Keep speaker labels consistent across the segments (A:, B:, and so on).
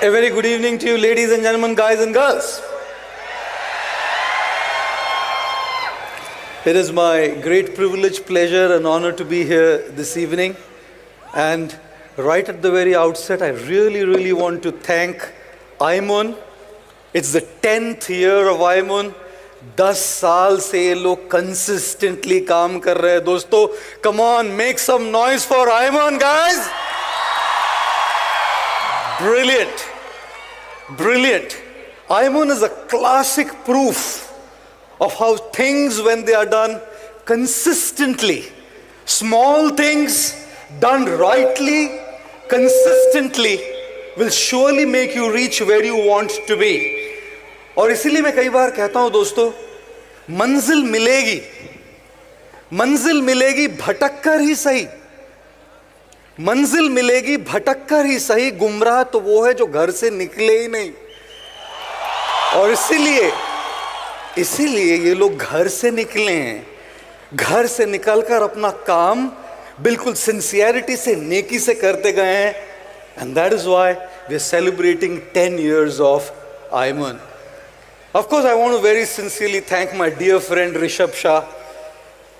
A: A very good evening to you, ladies and gentlemen, guys and girls. It is my great privilege, pleasure, and honor to be here this evening. And right at the very outset, I really want to thank IIMUN. It's the 10th year of IIMUN. 10 साल से ये लोग consistently काम कर रहे हैं. दोस्तों, come on, make some noise for IIMUN, guys. Brilliant. Brilliant. IIMUN is a classic proof of how things, when they are done consistently, small things done rightly, consistently, will surely make you reach where you want to be. और इसीलिए मैं कई बार कहता हूं दोस्तों, मंजिल मिलेगी भटक कर ही सही. मंजिल मिलेगी भटक कर ही सही. गुमराह तो वो है जो घर से निकले ही नहीं. और इसीलिए ये लोग घर से निकले हैं. घर से निकलकर अपना काम बिल्कुल सिंसियरिटी से, नेकी से करते गए हैं. And that is why we are celebrating 10 years of IIMUN. Of course, I want to very sincerely thank my dear friend Rishabh Shah.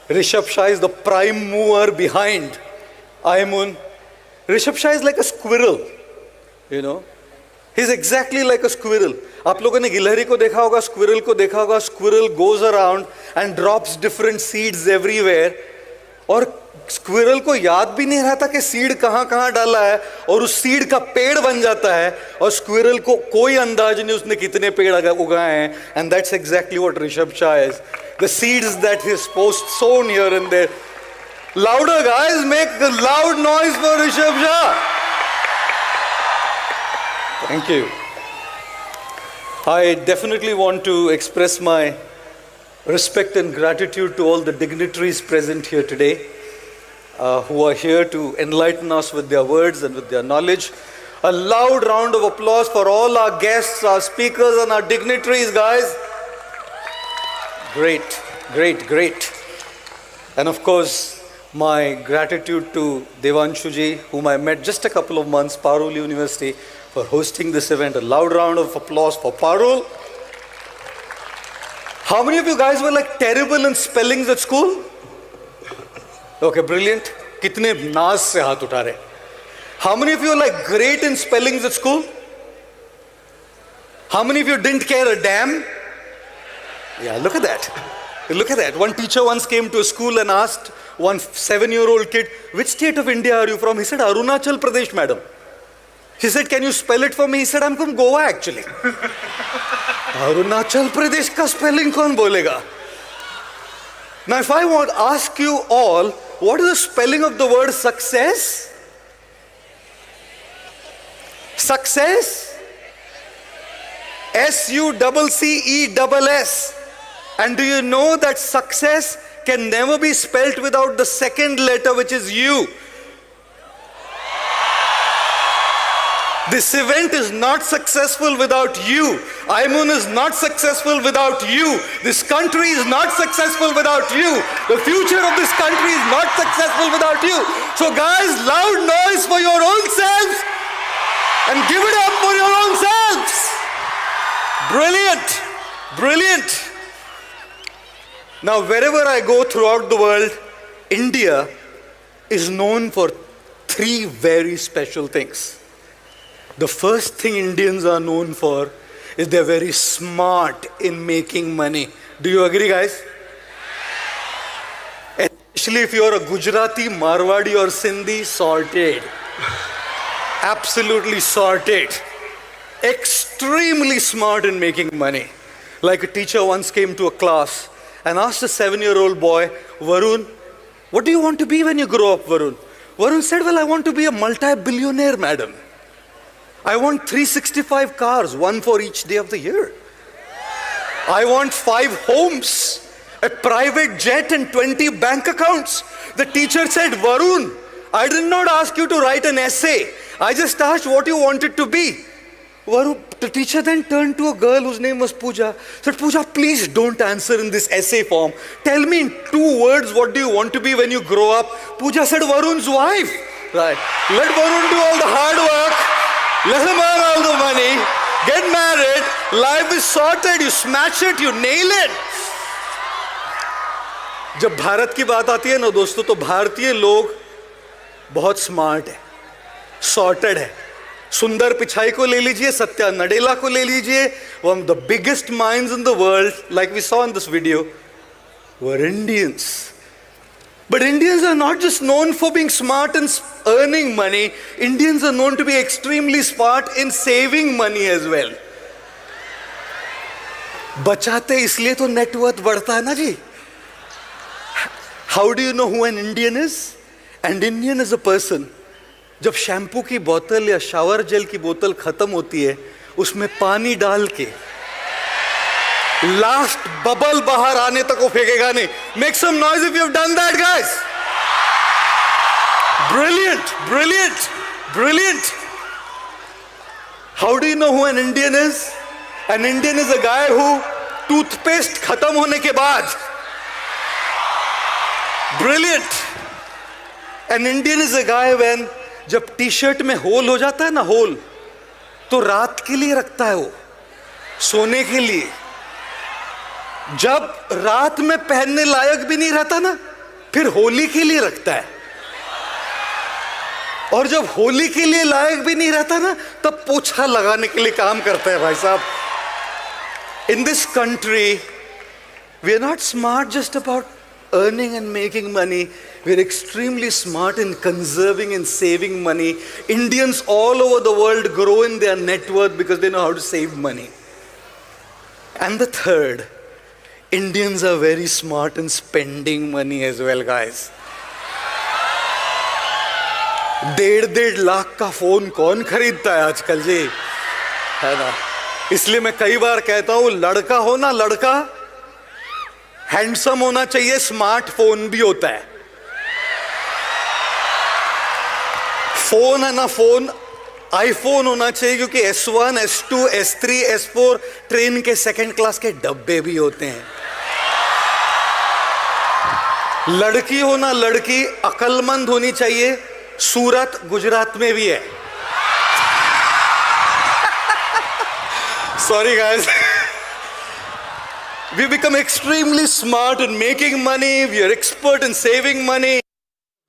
A: Rishabh Shah is the prime mover behind IIMUN. Rishabh Shah is like a squirrel, you know. He's exactly like a squirrel. आप लोगों ने गिलहरी को देखा होगा, squirrel को देखा होगा. Squirrel goes around and drops different seeds everywhere. और स्क्विरल को याद भी नहीं रहता कि सीड कहां डाला है, और उस सीड का पेड़ बन जाता है. और स्क्विरल को कोई अंदाज नहीं उसने कितने पेड़ उगाए हैं. And that's exactly what Rishabh Shah is. The seeds that he sown here and there. Louder, guys, make a loud noise for Rishabh Shah. Thank you. I definitely want to express my respect and gratitude to all the dignitaries present here today, who are here to enlighten us with their words and with their knowledge. A loud round of applause for all our guests, our speakers, and our dignitaries, guys. Great. And of course, my gratitude to Devanshuji, whom I met just a couple of months, Parul University, for hosting this event. A loud round of applause for Parul. How many of you guys were like terrible in spellings at school? Okay, brilliant. Kitne naaz se haath utha rahe. How many of you are like great in spellings at school? How many of you didn't care a damn? Yeah, look at that. Look at that. One teacher once came to a school and asked one 7-year-old kid, which state of India are you from? He said, Arunachal Pradesh, madam. She said, can you spell it for me? He said, I'm from Goa actually. Arunachal Pradesh ka spelling kaun bolega? Now if I want to ask you all, what is the spelling of the word success? Success? S-U-C-C-E-S-S. And do you know that success can never be spelt without the second letter, which is U? This event is not successful without you. IIMUN is not successful without you. This country is not successful without you. The future of this country is not successful without you. So guys, loud noise for your own selves and give it up for your own selves. Brilliant. Now, wherever I go throughout the world, India is known for 3 very special things. The first thing Indians are known for is they're very smart in making money. Do you agree, guys? Especially if you're a Gujarati, Marwadi or Sindhi, sorted. Absolutely sorted. Extremely smart in making money. Like a teacher once came to a class and asked a 7-year-old boy, Varun, what do you want to be when you grow up, Varun? Varun said, well, I want to be a multi-billionaire, madam. I want 365 cars, 1 for each day of the year. I want 5 homes, a private jet and 20 bank accounts. The teacher said, Varun, I did not ask you to write an essay. I just asked what you wanted to be. Varun, the teacher then turned to a girl whose name was Pooja. Said, Pooja, please don't answer in this essay form. Tell me in 2 words, what do you want to be when you grow up? Pooja said, Varun's wife. Right. Let Varun do all the hard work. Let him earn all the money, get married, life is sorted, you smash it, you nail it. जब भारत की बात आती है ना दोस्तों, तो भारतीय लोग बहुत स्मार्ट है, सॉर्टेड है. सुंदर पिचाई को ले लीजिए, सत्या नडेला को ले लीजिए, one of the biggest minds in the world, like we saw in this video, were Indians. But Indians are not just known for being smart and earning money. Indians are known to be extremely smart in saving money as well. बचाते इसलिए तो net worth बढ़ता है ना जी. How do you know who an Indian is? An Indian is a person. जब shampoo की बोतल या शावर जेल की बोतल खत्म होती है, उसमें पानी डाल के लास्ट बबल बाहर आने तक वो फेंकेगा नहीं. Make some noise if you have done that guys. Brilliant, brilliant, brilliant. How do you know who an Indian is? An Indian is a guy who toothpaste खत्म होने के बाद, brilliant. An Indian is a guy when जब T shirt में hole हो जाता है ना, होल, तो रात के लिए रखता है वो, सोने के लिए. जब रात में पहनने लायक भी नहीं रहता ना, फिर होली के लिए रखता है. और जब होली के लिए लायक भी नहीं रहता ना, तब पोछा लगाने के लिए काम करता है. भाई साहब, in this country we are not smart just about earning and making money. We're extremely smart in conserving and saving money. Indians all over the world grow in their net worth because they know how to save money. And the third, Indians are very smart in spending money as well, guys. 1.5 lakh का phone कौन खरीदता है आजकल जी, है ना. इसलिए मैं कई बार कहता हूं, लड़का हो ना, लड़का हैंडसम होना चाहिए, स्मार्टफोन भी होता है. फोन है ना, फोन आईफोन होना चाहिए, क्योंकि S1, S2, S3, S4 train के सेकंड क्लास के डब्बे भी होते हैं. लड़की हो ना, लड़की अक्लमंद होनी चाहिए, सूरत गुजरात में भी है. Sorry guys. We become extremely smart in making money. We are expert in saving money.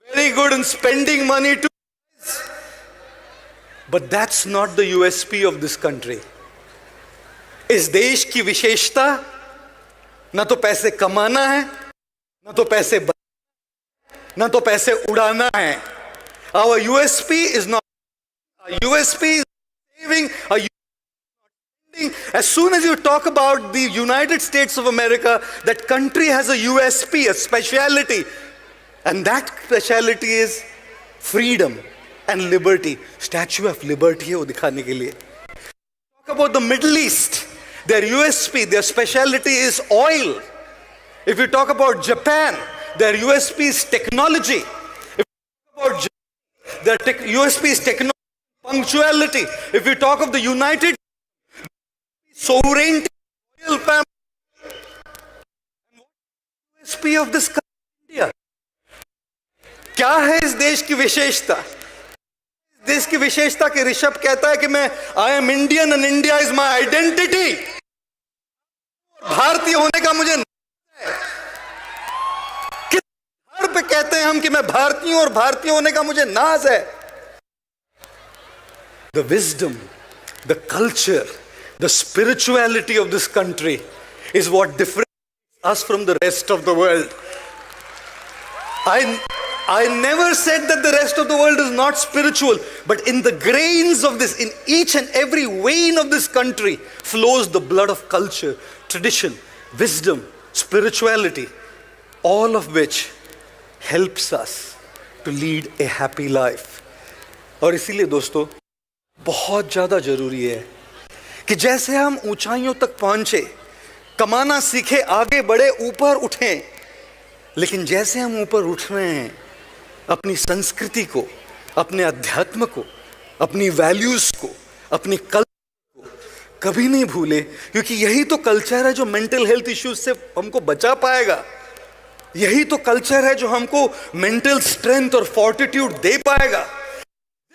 A: Very good in spending money too. But that's not the USP of this country. इस देश की विशेषता ना तो पैसे कमाना है, ना तो पैसे ना तो पैसे उड़ाना है. Our USP is not. Our USP is saving. As soon as you talk about the United States of America, that country has a USP, a speciality, and that speciality is freedom and liberty. Statue of Liberty है वो दिखाने के लिए. Talk about the Middle East, their USP, their speciality is oil. If you talk about Japan, their USP is technology. If you talk about Japan, their USP is technology, punctuality. If you talk of the United sovereignty, royal family. And what is the USP of this country, India? क्या है इस देश की विशेषता? इस देश की विशेषता के ऋषभ कहता है कि मैं I am Indian and India is my identity. भारतीय होने का मुझे किस घर पे कहते हैं हम कि मैं भारतीय हूं और भारतीय होने का मुझे नाज है. The wisdom, the culture, the spirituality of this country is what differentiates us from the rest of the world. I never said that the rest of the world is not spiritual, but in the grains of this, in each and every vein of this country flows the blood of culture, tradition, wisdom, spirituality, all of which helps us to lead a happy life. और इसीलिए दोस्तों बहुत ज़्यादा जरूरी है कि जैसे हम ऊंचाइयों तक पहुंचे, कमाना सीखे, आगे बढ़े, ऊपर उठें, लेकिन जैसे हम ऊपर उठ रहे हैं, अपनी संस्कृति को, अपने अध्यात्म को, अपनी वैल्यूज को, अपनी कल्चर को कभी नहीं भूले, क्योंकि यही तो कल्चर है जो मेंटल हेल्थ इश्यूज से हमको बचा पाएगा. यही तो कल्चर है जो हमको मेंटल स्ट्रेंथ और फोर्टिट्यूड दे पाएगा.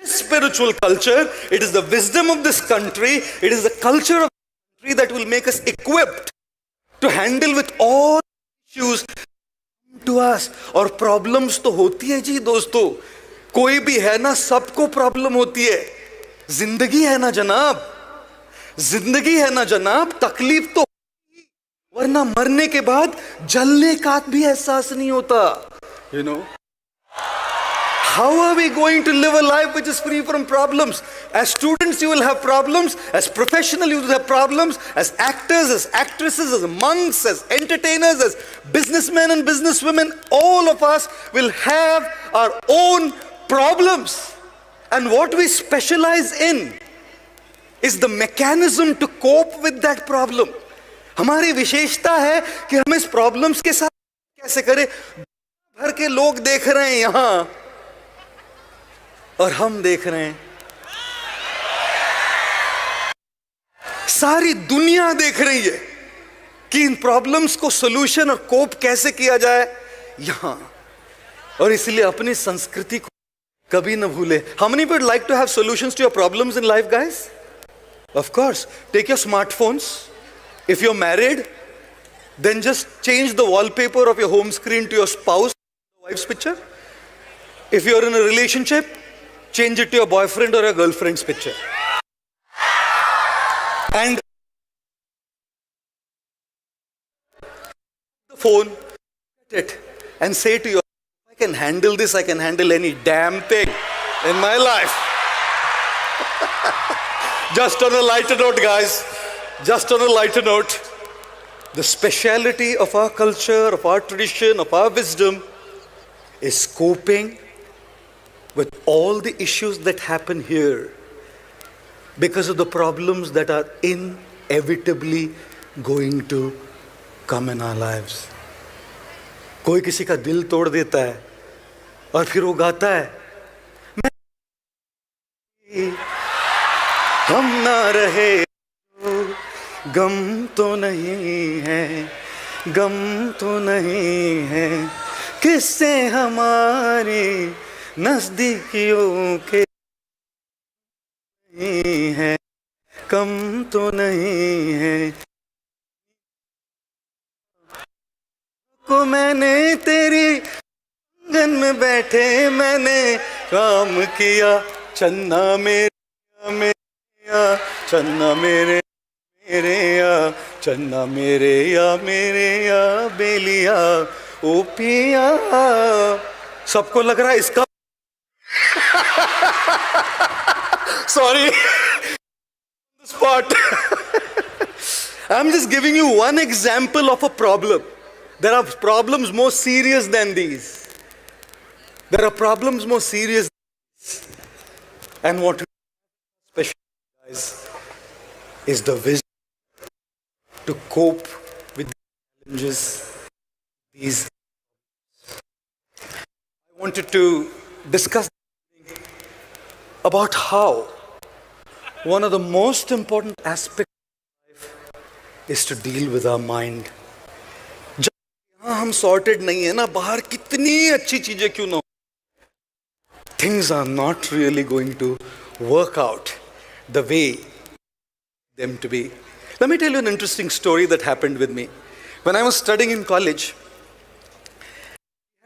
A: spiritual culture, it is the wisdom of this country, it is the culture of the country that will make us equipped to handle with all issues to us. और problems तो होती है जी दोस्तों, कोई भी है ना, सबको प्रॉब्लम होती है। जिंदगी है ना जनाब, जिंदगी है ना जनाब, तकलीफ तो, वरना मरने के बाद जलने का भी एहसास नहीं होता। You know, how are we going to live a life which is free from problems? As students you will have problems, as professionals you will have problems, as actors, as actresses, as monks, as entertainers, as businessmen and businesswomen, all of us will have our own problems. And what we specialize in is the mechanism to cope with that problem. हमारी विशेषता है कि हम इस problems के साथ कैसे करें। भर के लोग देख रहे हैं यहां, और हम देख रहे हैं, सारी दुनिया देख रही है कि इन प्रॉब्लम्स को सॉल्यूशन और कोप कैसे किया जाए यहां। और इसलिए अपनी संस्कृति को कभी न भूले। How many would like to have solutions to your problems in life, guys? Of course. Take your smartphones. If you're married, then just change the wallpaper of your home screen to your spouse, wife's picture. If you're in a relationship, change it to your boyfriend or your girlfriend's picture. And the phone, it, and say to yourself, I can handle this, I can handle any damn thing in my life. Just on a lighter note, guys, just on a lighter note, the speciality of our culture, of our tradition, of our wisdom is coping with all the issues that happen here because of the problems that are inevitably going to come in our lives. कोई किसी का दिल तोड़ देता है और फिर वो गाता है, हम ना रहे, गम तो नहीं है, गम तो नहीं है, किससे हमारी नजदीकियों के नहीं है, कम तो नहीं है। को मैंने तेरी आंगन में बैठे मैंने काम किया, चन्ना मेरे मेरे चन्ना मेरे मेरे या, चन्ना मेरे या बेलिया ओ पिया। सबको लग रहा है इसका sorry spot. I'm just giving you one example of a problem. There are problems more serious than these. There are problems more serious than these. And what we special, guys, is the wisdom to cope with the challenges. These. I wanted to discuss about how one of the most important aspects of life is to deal with our mind. जब यहाँ हम sorted नहीं है ना, बाहर कितनी अच्छी चीजें क्यों ना हो, things are not really going to work out the way them to be. Let me tell you an interesting story that happened with me. When I was studying in college,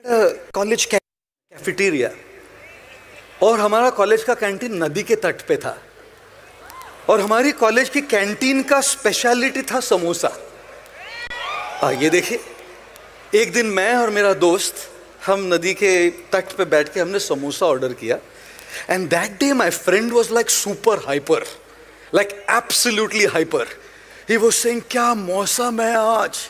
A: I had a college cafeteria. और हमारा college का canteen नदी के तट पे था, और हमारी कॉलेज की कैंटीन का स्पेशलिटी था समोसा। ये देखिए, एक दिन मैं और मेरा दोस्त हम नदी के तट पे बैठ के हमने समोसा ऑर्डर किया, and that day my friend was like super hyper, like absolutely hyper. He was saying, क्या मौसम है आज,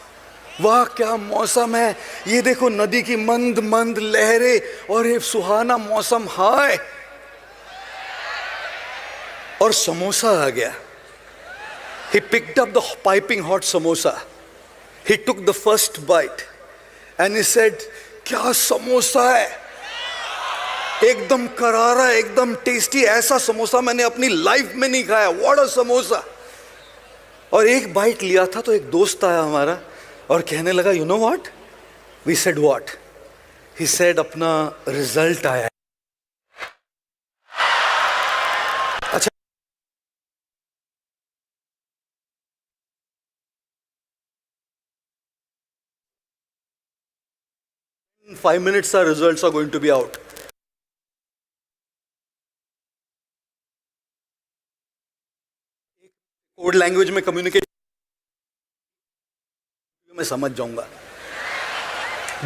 A: वाह क्या मौसम है, ये देखो नदी की मंद मंद लहरें और ये सुहाना मौसम, हाय। और समोसा आ गया। He picked up the piping hot samosa. He took the first bite and he said, क्या समोसा है, एकदम करारा, एकदम टेस्टी, ऐसा समोसा मैंने अपनी लाइफ में नहीं खाया, व्हाट अ समोसा। और एक बाइट लिया था तो एक दोस्त आया हमारा और कहने लगा, you know what, we said what, he said अपना रिजल्ट आया। 5 minutes our results are going to be out. Code language में कम्युनिकेट मैं समझ जाऊंगा.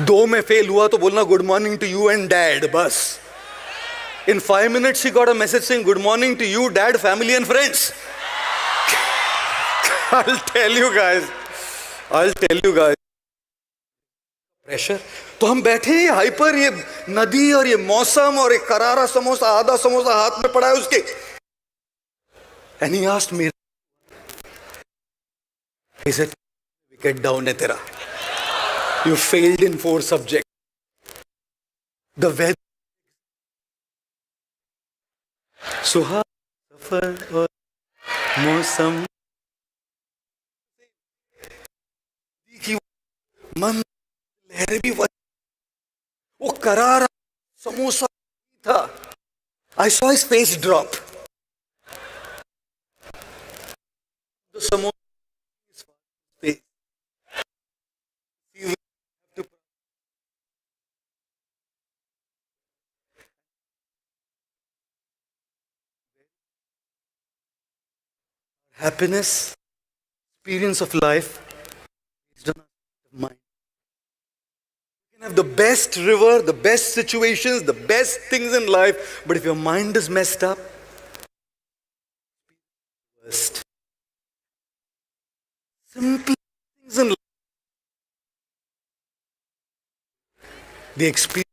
A: 2 में फेल हुआ तो बोलना good morning to you and dad, बस. In 5 minutes he got a message saying good morning to you, dad, family and friends. I'll tell you guys. Pressure. तो हम बैठे हैं हाइपर, ये नदी और ये मौसम और एक करारा समोसा, आधा समोसा हाथ में पड़ा है उसके. And he asked me, he said, wicket down है तेरा. You failed in 4 subjects. The weather. सुहा सफर और मौसम की मन लहरें भी, वो करारा समोसा था. I saw his face drop. The samosa face. Happiness, experience of life, based on our mind. You can have the best river, the best situations, the best things in life, but if your mind is messed up, worst. Simple things in life. The experience.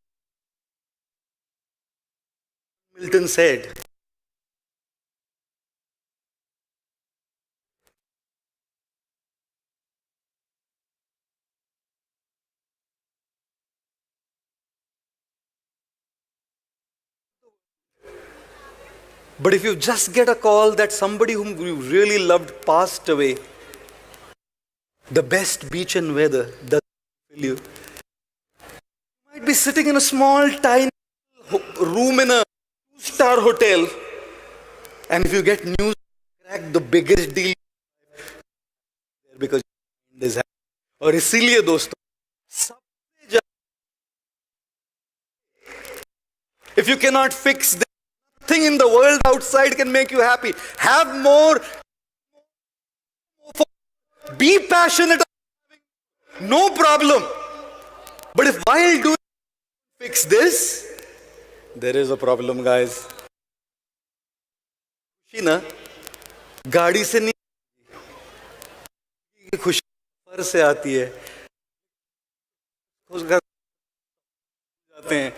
A: Milton said, but if you just get a call that somebody whom you really loved passed away, the best beach and weather doesn't fill you. You might be sitting in a small, tiny room in a 2-star hotel, and if you get news, crack the biggest deal because your mind is happy. और इसीलिए दोस्तों, सबसे ज्यादा, if you cannot fix this, nothing in the world outside can make you happy. Have more, be passionate, no problem. But if while doing fix this, there is a problem, guys. खुशी ना गाड़ी से नहीं, खुशी सफर से आती है. जाते हैं.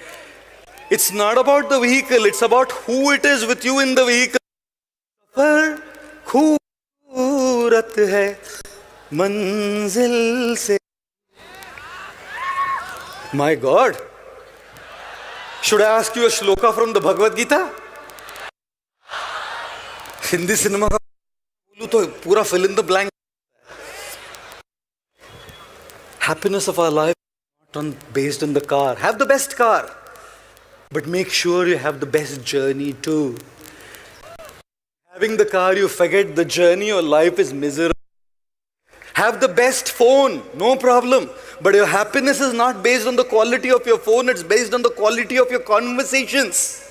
A: It's not about the vehicle, it's about who it is with you in the vehicle. सफर खूबसूरत है मंजिल से. My God, should I ask you a shloka from the Bhagavad Gita? Hindi cinema का बोलूं तो पूरा fill in the blank. Happiness of our life is not based on the car. Have the best car, but make sure you have the best journey too. Having the car, you forget the journey, your life is miserable. Have the best phone, no problem. But your happiness is not based on the quality of your phone, it's based on the quality of your conversations.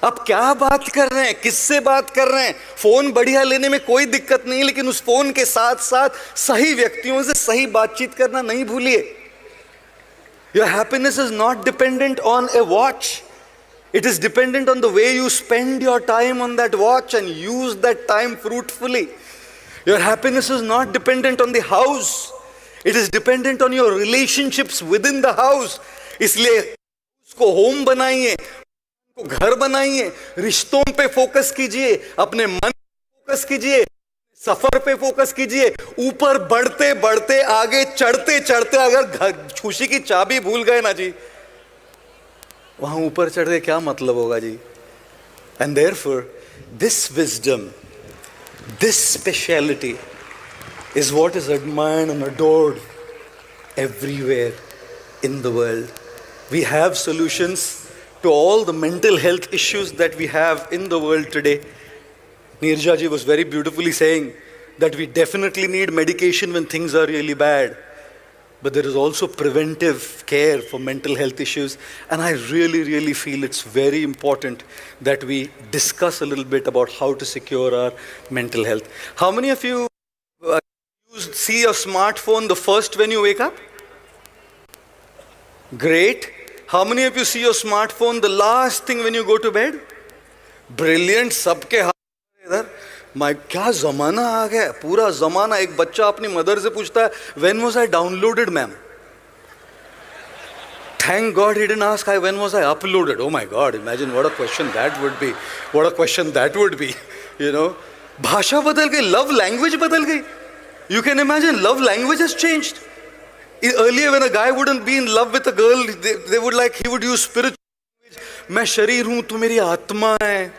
A: आप क्या बात कर रहे हैं, किससे बात कर रहे हैं. फोन बढ़िया लेने में कोई दिक्कत नहीं, लेकिन उस फोन के साथ साथ सही व्यक्तियों से सही बातचीत करना नहीं भूलिए. Your happiness is not dependent on a watch. It is dependent on the way you spend your time on that watch and use that time fruitfully. Your happiness is not dependent on the house. It is dependent on your relationships within the house. इसलिए उसको home बनाइए, को घर बनाइए, रिश्तों पे focus कीजिए, अपने मन पे फोकस कीजिए, सफर पे फोकस कीजिए. ऊपर बढ़ते बढ़ते आगे चढ़ते चढ़ते अगर खुशी की चाबी भूल गए ना जी, वहां ऊपर चढ़ के क्या मतलब होगा जी. And therefore, this wisdom, this speciality is what is admired and adored everywhere in the world. We have solutions to all the mental health issues that we have in the world today. Neerja ji was very beautifully saying that we definitely need medication when things are really bad. but there is also preventive care for mental health issues. And I really, really feel it's very important that we discuss a little bit about how to secure our mental health. How many of you see your smartphone the first when you wake up? Great. How many of you see your smartphone the last thing when you go to bed? Brilliant. सबके हाथ इधर my क्या जमाना आ गया है, पूरा जमाना. एक बच्चा अपनी मदर से पूछता है when was I downloaded ma'am? Thank God he didn't ask when was I uploaded. Oh my God, imagine what a question that would be. What a question that would be. You know, भाषा बदल गई, love language बदल गई. You can imagine, love language has changed. Earlier when a guy wouldn't be in love with a girl, they would he would use spiritual language. मैं शरीर हूं, तू मेरी आत्मा है.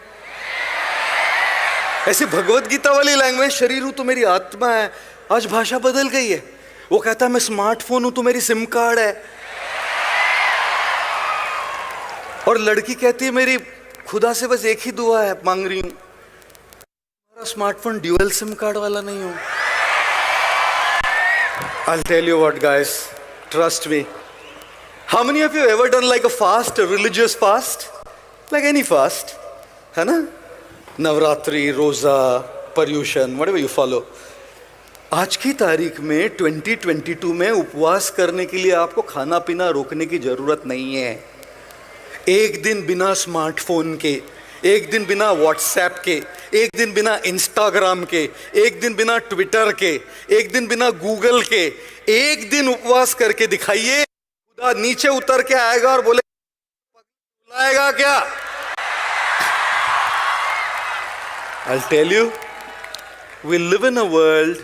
A: ऐसे भगवत गीता वाली लैंग्वेज, शरीर हूं तो मेरी आत्मा है. आज भाषा बदल गई है. वो कहता है मैं स्मार्टफोन हूं तो मेरी सिम कार्ड है. और लड़की कहती है मेरी खुदा से बस एक ही दुआ है मांग रही हूं, मेरा स्मार्टफोन ड्यूअल सिम कार्ड वाला नहीं हो. I'll tell you what guys, trust me. How many of you ever done a fast, a religious fast? Like any fast, है ना? नवरात्रि, रोजा, पर्यूषण, whatever you follow. आज की तारीख में 2022 में उपवास करने के लिए आपको खाना पीना रोकने की जरूरत नहीं है. एक दिन बिना स्मार्टफोन के, एक दिन बिना व्हाट्सएप के, एक दिन बिना इंस्टाग्राम के, एक दिन बिना ट्विटर के, एक दिन बिना गूगल के, एक दिन उपवास करके दिखाइए. खुदा नीचे उतर के आएगा और बोले बुलाएगा क्या? I'll tell you, we live in a world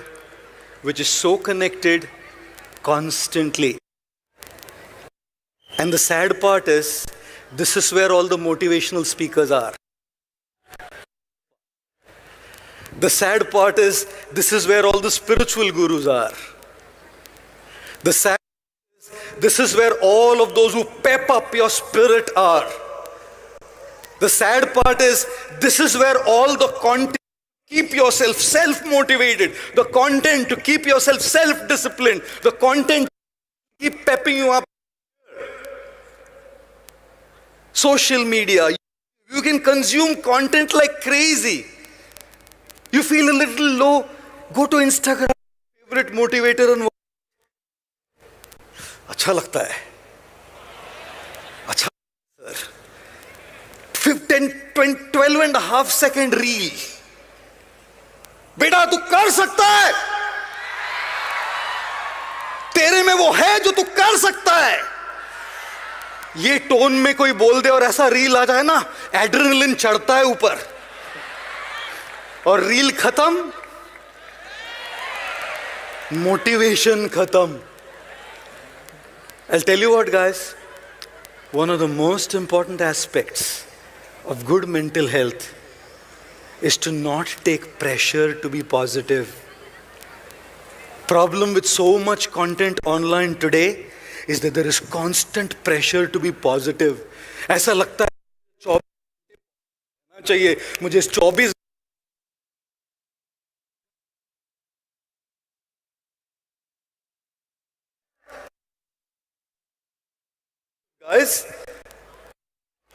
A: which is so connected constantly. And the sad part is, this is where all the motivational speakers are. The sad part is, this is where all the spiritual gurus are. The sad is, this is where all of those who pep up your spirit are. The sad part is, this is where all the content to keep yourself self-motivated, the content to keep yourself self-disciplined, the content to keep pepping you up. Social media, you can consume content like crazy. You feel a little low, go to Instagram, favorite motivator and अच्छा लगता है. अच्छा sir. 12.5 second reel. बेटा तू कर सकता है, तेरे में वो है जो तू कर सकता है. ये टोन में कोई बोल दे और ऐसा रील आ जाए ना, एड्रेनलिन चढ़ता है ऊपर और रील खत्म, मोटिवेशन खत्म. I'll tell you what guys, one of the most important aspects of good mental health is to not take pressure to be positive. Problem with so much content online today is that there is constant pressure to be positive. ऐसा लगता है 24 चाहिए मुझे, 24 guys,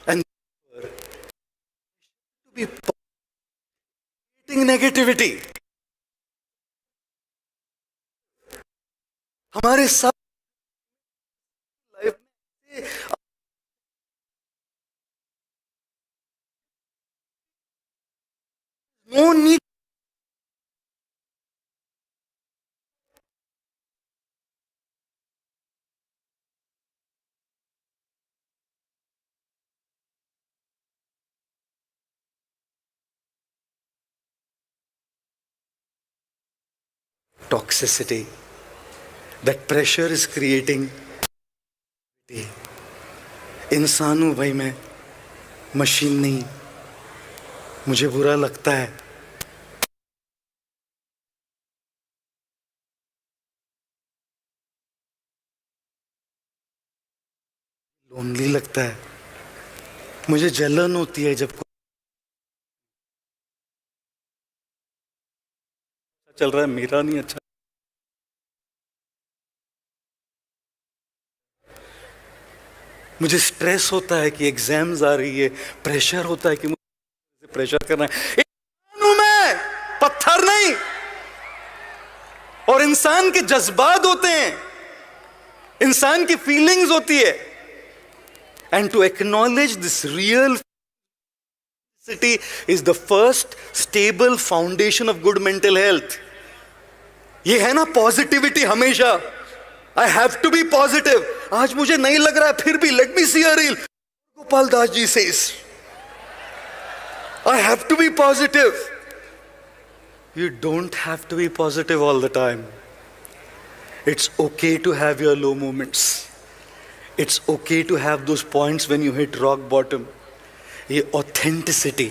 A: and to be negativity. हमारे सब life में no need toxicity. That pressure is creating. इंसान हूं भाई मैं, मशीन नहीं. मुझे बुरा लगता है, लोनली लगता है, मुझे जलन होती है जब कोई चल रहा है मेरा नहीं अच्छा. मुझे स्ट्रेस होता है कि एग्जाम्स आ रही है, प्रेशर होता है कि मुझे प्रेशर करना है। इंसान हूं मैं, पत्थर नहीं। और इंसान के जज्बात होते हैं, इंसान की फीलिंग्स होती है। And to acknowledge this reality is the first stable foundation of good mental health. ये है ना पॉजिटिविटी हमेशा। I have to be positive. आज मुझे नहीं लग रहा है, फिर भी let me see a reel. Gopal Das ji says I have to be positive. You don't have to be positive all the time. It's okay to have your low moments. It's okay to have those points when you hit rock bottom. ये authenticity,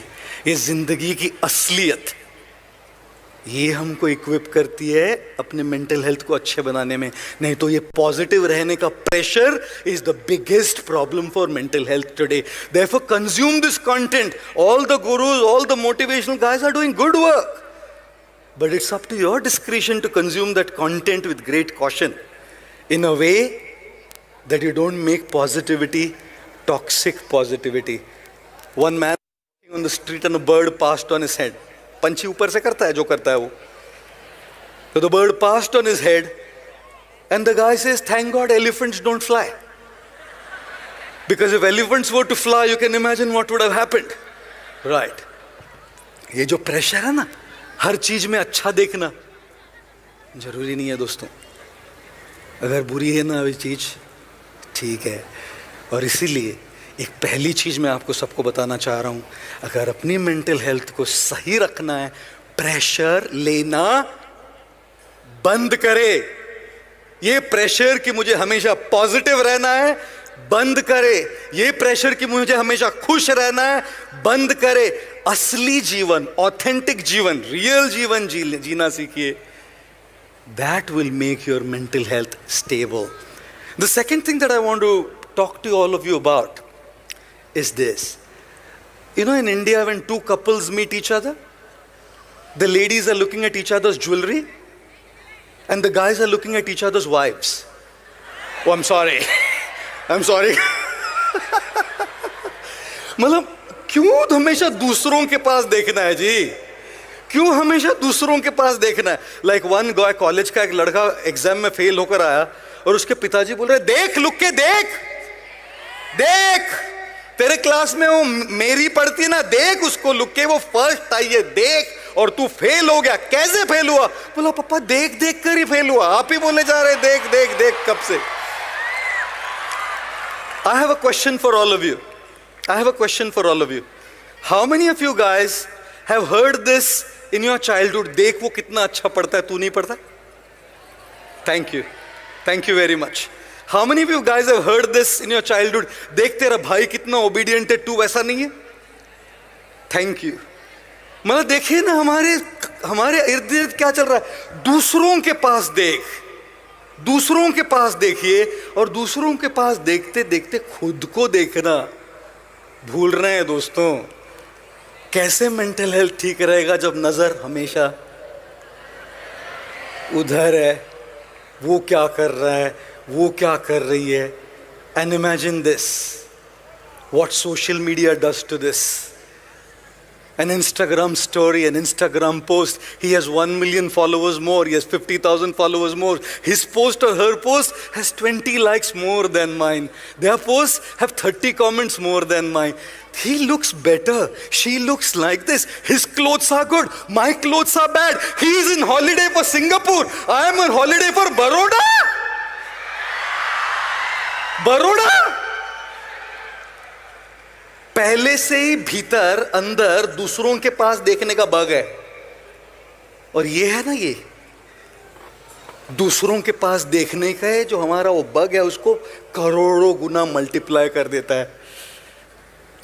A: ये जिंदगी की असलियत, ये हमको equip करती है अपने मेंटल हेल्थ को अच्छे बनाने में। नहीं तो ये पॉजिटिव रहने का pressure is the biggest problem for mental health today. Therefore consume this content. All the gurus, all the motivational guys are doing good work. But it's up to your discretion to consume that content with great caution, in a way that you don't make positivity toxic positivity. One man walking on the street and a bird passed on his head. पंछी ऊपर से करता है जो करता है वो. So the bird passed on his head and the guy says, thank God elephants don't fly. Because if elephants were to fly, you can imagine what would have happened. Right. ये जो प्रेशर है ना, हर चीज में अच्छा देखना जरूरी नहीं है दोस्तों। अगर बुरी है ना वो चीज, ठीक है। और इसीलिए एक पहली चीज मैं आपको सबको बताना चाह रहा हूं, अगर अपनी मेंटल हेल्थ को सही रखना है, प्रेशर लेना बंद करे। ये प्रेशर कि मुझे हमेशा पॉजिटिव रहना है बंद करे। ये प्रेशर कि मुझे हमेशा खुश रहना है बंद करे। असली जीवन, ऑथेंटिक जीवन, रियल जीवन जीना सीखिए। That will make your mental health stable. The second thing that I want to talk to all of you about is this. You know, in India, when two couples meet each other, the ladies are looking at each other's jewelry and the guys are looking at each other's wives. Oh, I'm sorry. I'm sorry. मतलब क्यों हमेशा दूसरों के पास देखना है जी? क्यों हमेशा दूसरों के पास देखना है? लाइक वन गाय, कॉलेज का एक लड़का एग्जाम में फेल होकर आया और उसके पिताजी बोल रहे, देख लुक के देख, देख तेरे क्लास में वो मेरी पढ़ती है ना, देख उसको लुक के, वो फर्स्ट आई है, देख, और तू फेल हो गया। कैसे फेल हुआ? बोला पापा देख देख कर ही फेल हुआ। आप ही बोलने जा रहे देख देख देख कब से? I have a question for all of you. I have a question for all of you. How many of you guys have heard this in your childhood? देख वो कितना अच्छा पढ़ता है, तू नहीं पढ़ता? Thank you. Thank you very much. How many of you guys have heard this in your childhood? देख तेरा भाई कितना obedient है, तू वैसा नहीं है? Thank you. मतलब देखिए ना, हमारे इर्द गिर्द क्या चल रहा है? दूसरों के पास देख, दूसरों के पास देखिए, और दूसरों के पास देखते देखते खुद को देखना भूल रहे हैं दोस्तों। कैसे मेंटल हेल्थ ठीक रहेगा जब नजर हमेशा उधर है, वो क्या कर रहा है, वो क्या कर रही है? And imagine this, what social media does to this. An Instagram story, an Instagram post, he has 1 million followers more, he has 50,000 followers more. His post or her post has 20 likes more than mine. Their posts have 30 comments more than mine. He looks better, she looks like this, his clothes are good, my clothes are bad. He is in holiday for Singapore, I am on holiday for Baroda. Baroda? पहले से ही भीतर अंदर दूसरों के पास देखने का bug है। और ये है ना, ये दूसरों के पास देखने का है जो हमारा वो बग है, उसको करोड़ों गुना मल्टीप्लाई कर देता है।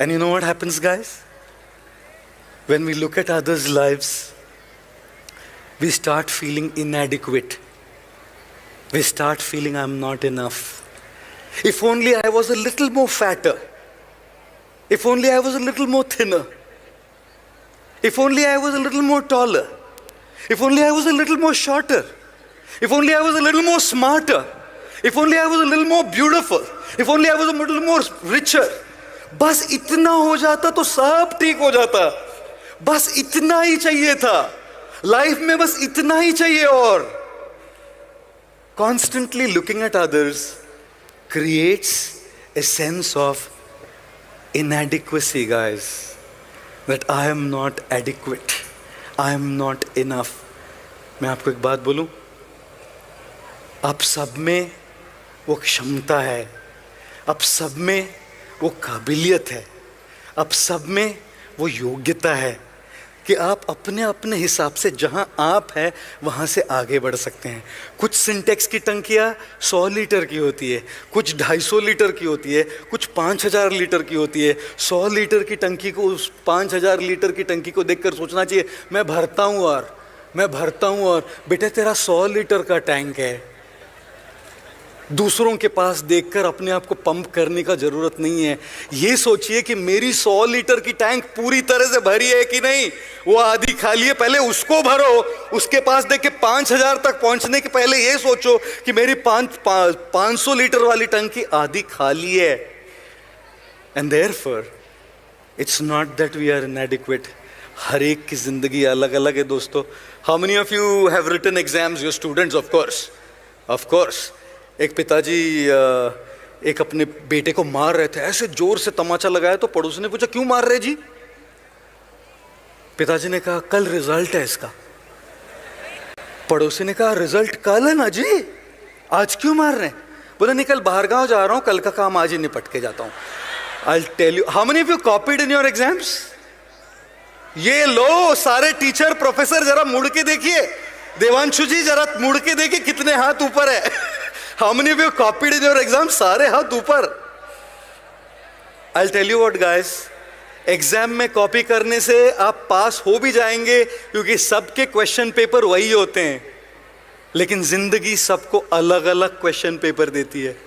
A: And you know what happens guys? When we look at others lives, we start feeling inadequate, we start feeling I am not enough. If only I was a little more fatter, if only I was a little more thinner, if only I was a little more taller, if only I was a little more shorter, if only I was a little more smarter, If only I was a little more beautiful. If only I was a little more richer. बस इतना हो जाता तो सब ठीक हो जाता. बस इतना ही चाहिए था. लाइफ में बस इतना ही चाहिए. और constantly looking at others creates a sense of inadequacy, guys. That I am not adequate. I am not enough. मैं आपको एक बात बोलूं, आप सब में वो क्षमता है, आप सब में वो काबिलियत है, आप सब में वो योग्यता है कि आप अपने अपने हिसाब से जहां आप हैं वहां से आगे बढ़ सकते हैं. कुछ सिंटेक्स की टंकियां 100 लीटर की होती है, कुछ 250 लीटर की होती है, कुछ 5000 लीटर की होती है. 100 लीटर की टंकी को, उस 5000 लीटर की टंकी को देखकर सोचना चाहिए मैं भरता हूं और बेटे तेरा 100 लीटर का टैंक है. दूसरों के पास देखकर अपने आप को पंप करने का जरूरत नहीं है. ये सोचिए कि मेरी 100 लीटर की टैंक पूरी तरह से भरी है कि नहीं, वो आधी खाली है, पहले उसको भरो. उसके पास देख के 5000 तक पहुंचने के पहले ये सोचो कि मेरी 500 लीटर वाली टंकी आधी खाली है. And therefore it's not that we are inadequate. हर एक की जिंदगी अलग अलग है दोस्तों. How many of you have written exams? Your students, of course. एक पिताजी एक अपने बेटे को मार रहे थे, ऐसे जोर से तमाचा लगाया तो पड़ोसी ने पूछा क्यों मार रहे जी? पिताजी ने कहा कल रिजल्ट है इसका. पड़ोसी ने कहा रिजल्ट कल है ना जी, आज क्यों मार रहे हैं? बोले नहीं कल बाहर गांव जा रहा हूं, कल का काम आज ही निपट के जाता हूं. I will tell you how many of you copied in your exams. ये लो सारे टीचर प्रोफेसर जरा मुड़ के देखिए. देवांशु जी जरा मुड़ के देखिए कितने हाथ ऊपर है. How many of you copied in your exam? सारे हाथ ऊपर. I'll tell you what guys, exam में कॉपी करने से आप पास हो भी जाएंगे क्योंकि सबके क्वेश्चन पेपर वही होते हैं, लेकिन जिंदगी सबको अलग अलग क्वेश्चन पेपर देती है.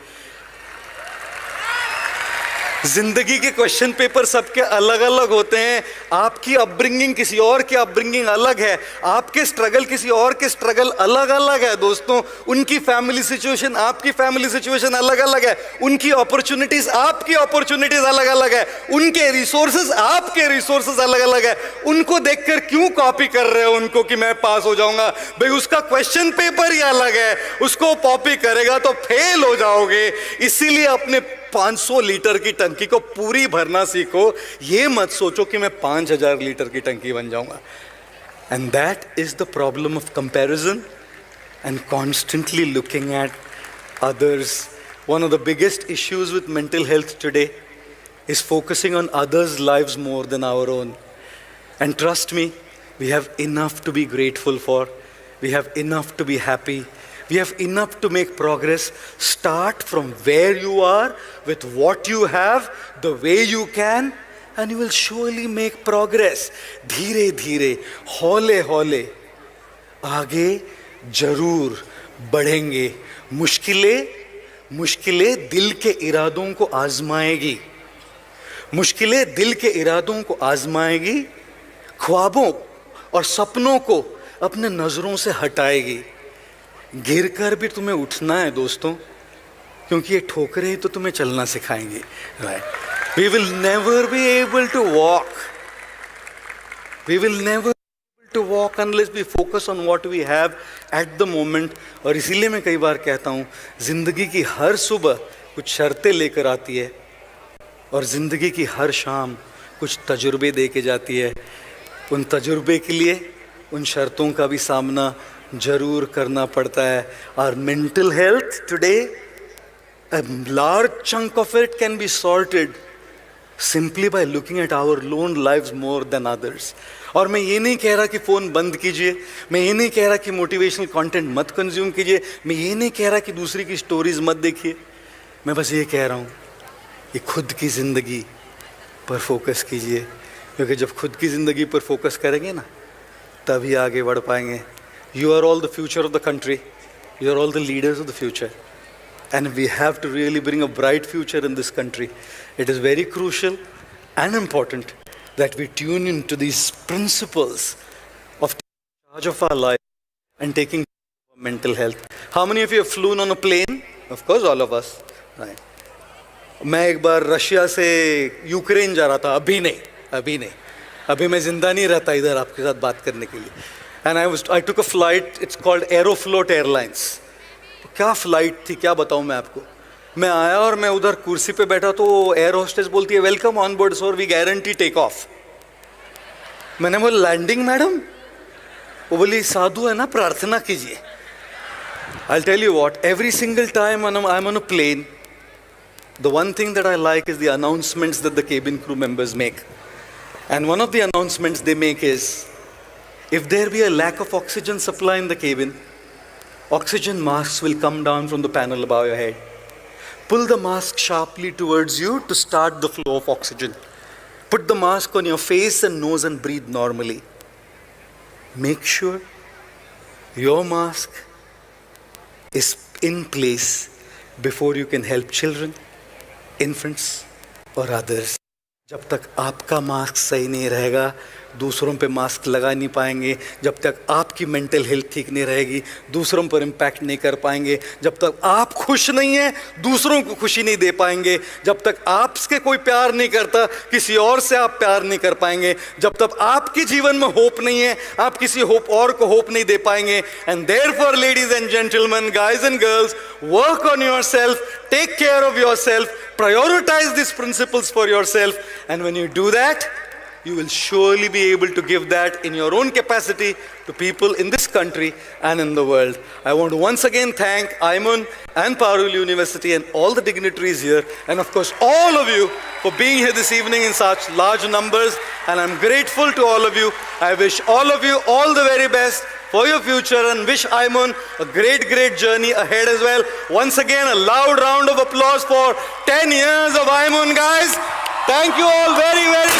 A: जिंदगी के क्वेश्चन पेपर सबके अलग अलग होते हैं. आपकी अपब्रिंगिंग किसी और की अपब्रिंगिंग अलग है, आपके स्ट्रगल किसी और के स्ट्रगल अलग अलग है दोस्तों. उनकी फैमिली सिचुएशन आपकी फैमिली सिचुएशन अलग अलग है, उनकी अपॉर्चुनिटीज आपकी अपॉर्चुनिटीज अलग अलग है, उनके रिसोर्सेज आपके रिसोर्सेज अलग अलग है. उनको देखकर क्यों कॉपी कर रहे हो उनको कि मैं पास हो जाऊंगा? भाई उसका क्वेश्चन पेपर ही अलग है, उसको कॉपी करेगा तो फेल हो जाओगे. इसीलिए अपने 500 लीटर की टंकी को पूरी भरना सीखो. ये मत सोचो कि मैं 5000 लीटर की टंकी बन जाऊंगा. And that is the problem of comparison and constantly looking at others. One of the biggest issues with mental health today is focusing on others lives more than our own. And trust me, we have enough to be grateful for, we have enough to be happy. We have enough to make progress. Start from where you are, with what you have, the way you can, and you will surely make progress. धीरे धीरे, हौले हौले आगे जरूर बढ़ेंगे. मुश्किलें दिल के इरादों को आजमाएगी. मुश्किलें दिल के इरादों को आजमाएगी. ख्वाबों और सपनों को अपने नजरों से हटाएगी. गिर कर भी तुम्हें उठना है दोस्तों, क्योंकि ये ठोकरें तो तुम्हें चलना सिखाएंगे. Right? We will never be able to walk. We will never be able to walk unless we focus on what we have at the moment. और इसीलिए मैं कई बार कहता हूँ जिंदगी की हर सुबह कुछ शर्तें लेकर आती है और जिंदगी की हर शाम कुछ तजुर्बे दे के जाती है. उन तजुर्बे के लिए उन शर्तों का भी सामना जरूर करना पड़ता है. Our mental health today, a large chunk of it can be sorted simply by looking at our own lives more than others. और मैं ये नहीं कह रहा कि फ़ोन बंद कीजिए, मैं ये नहीं कह रहा कि मोटिवेशनल कंटेंट मत कंज्यूम कीजिए, मैं ये नहीं कह रहा कि दूसरी की स्टोरीज मत देखिए. मैं बस ये कह रहा हूँ कि खुद की ज़िंदगी पर फोकस कीजिए, क्योंकि जब खुद की ज़िंदगी पर फोकस करेंगे ना तभी आगे बढ़ पाएंगे. You are all the future of the country. You are all the leaders of the future. And we have to really bring a bright future in this country. It is very crucial and important that we tune into these principles of taking charge of our life and taking care of our mental health. How many of you have flown on a plane? Of course all of us. मैं एक बार Russia से Ukraine जा रहा था, अभी मैं जिंदा नहीं रहता इधर आपके साथ बात करने के लिए. And I took a flight, it's called Aeroflot airlines. क्या फ्लाइट थी, क्या बताऊं मैं आपको. मैं आया और मैं उधर कुर्सी पे बैठा तो एयर होस्टेस बोलती है, welcome on board sir, we guarantee take off. मैंने बोला लैंडिंग मैडम. वो बोली साधु है ना, प्रार्थना कीजिए. I'll tell you what, every single time I'm on a plane, the one thing that I like is the announcements that the cabin crew members make. And one of the announcements they make is, if there be a lack of oxygen supply in the cabin, oxygen masks will come down from the panel above your head. Pull the mask sharply towards you to start the flow of oxygen. Put the mask on your face and nose and breathe normally. Make sure your mask is in place before you can help children, infants or others. जब तक आपका mask सही नहीं रहेगा, दूसरों पे mask लगा नहीं पाएंगे. जब तक आपकी मेंटल हेल्थ ठीक नहीं रहेगी, दूसरों पर इम्पैक्ट नहीं कर पाएंगे. जब तक आप खुश नहीं हैं, दूसरों को खुशी नहीं दे पाएंगे. जब तक आपसे कोई प्यार नहीं करता, किसी और से आप प्यार नहीं कर पाएंगे. जब तक आपके जीवन में होप नहीं है, आप किसी होप और को होप नहीं दे पाएंगे. And therefore ladies and gentleman, guys and girls, work on yourself, take care of yourself, prioritize these principles for yourself, and when you do that, you will surely be able to give that in your own capacity to people in this country and in the world. I want to once again thank IIMUN and Parul University and all the dignitaries here, and of course all of you for being here this evening in such large numbers, and I'm grateful to all of you. I wish all of you all the very best for your future and wish IIMUN a great journey ahead as well. Once again, a loud round of applause for 10 years of IIMUN, guys. Thank you all very much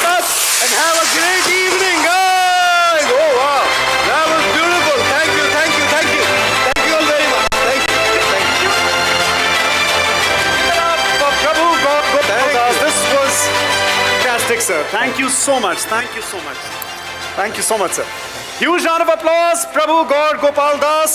A: and have a great evening, guys. Oh wow, that was beautiful. Thank you all very much. Thank you.
B: For Prabhu God Gopal Das, this was fantastic, sir. Thank you so much. Thank you so much, sir. Huge round of applause, Prabhu God Gopal Das.